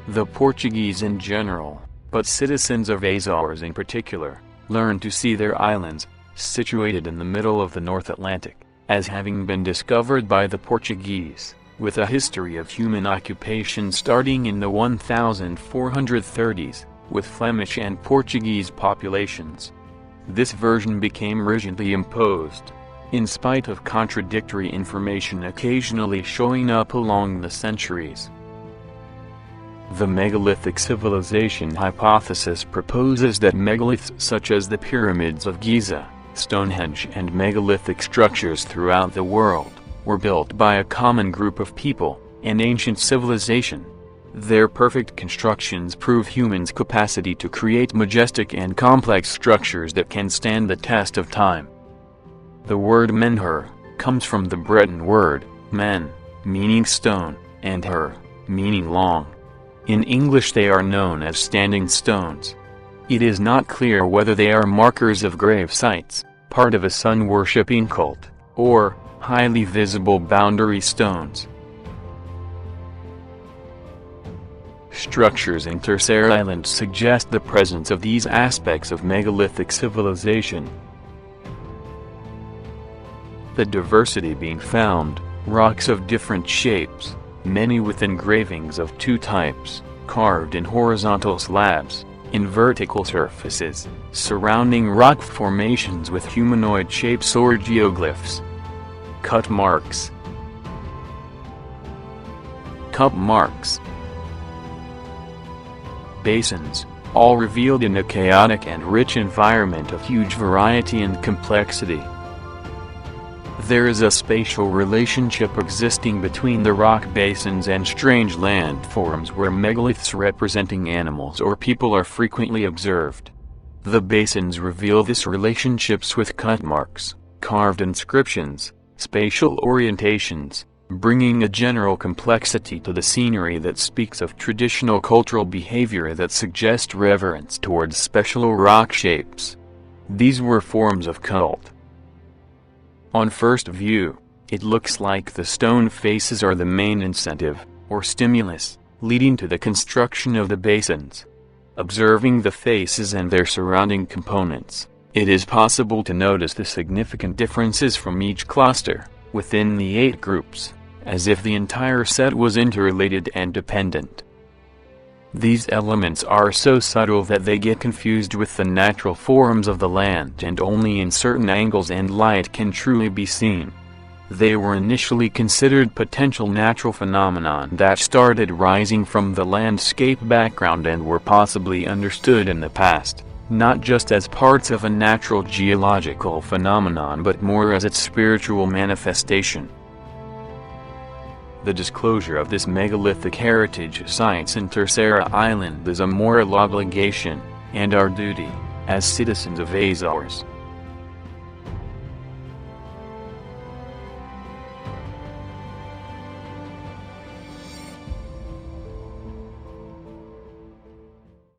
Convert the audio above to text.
The Portuguese in general, but citizens of Azores in particular, learned to see their islands, situated in the middle of the North Atlantic, as having been discovered by the Portuguese, with a history of human occupation starting in the 1430s, with Flemish and Portuguese populations. This version became rigidly imposed, in spite of contradictory information occasionally showing up along the centuries. The megalithic civilization hypothesis proposes that megaliths such as the pyramids of Giza, Stonehenge and megalithic structures throughout the world, were built by a common group of people, an ancient civilization. Their perfect constructions prove humans' capacity to create majestic and complex structures that can stand the test of time. The word menhir comes from the Breton word, men, meaning stone, and her, meaning long. In English they are known as standing stones. It is not clear whether they are markers of grave sites, part of a sun-worshipping cult, or highly visible boundary stones. Structures in Terceira Island suggest the presence of these aspects of megalithic civilization. The diversity being found, rocks of different shapes, many with engravings of two types, carved in horizontal slabs, in vertical surfaces, surrounding rock formations with humanoid shapes or geoglyphs. Cut marks. Cup marks. Basins, all revealed in a chaotic and rich environment of huge variety and complexity. There is a spatial relationship existing between the rock basins and strange landforms where megaliths representing animals or people are frequently observed. The basins reveal this relationships with cut marks, carved inscriptions, spatial orientations, bringing a general complexity to the scenery that speaks of traditional cultural behavior that suggest reverence towards special rock shapes. These were forms of cult. On first view, it looks like the stone faces are the main incentive, or stimulus, leading to the construction of the basins. Observing the faces and their surrounding components, it is possible to notice the significant differences from each cluster, within the 8 groups, as if the entire set was interrelated and dependent. These elements are so subtle that they get confused with the natural forms of the land and only in certain angles and light can truly be seen. They were initially considered potential natural phenomenon that started rising from the landscape background and were possibly understood in the past, not just as parts of a natural geological phenomenon but more as its spiritual manifestation. The disclosure of this megalithic heritage sites in Terceira Island is a moral obligation, and our duty, as citizens of Azores.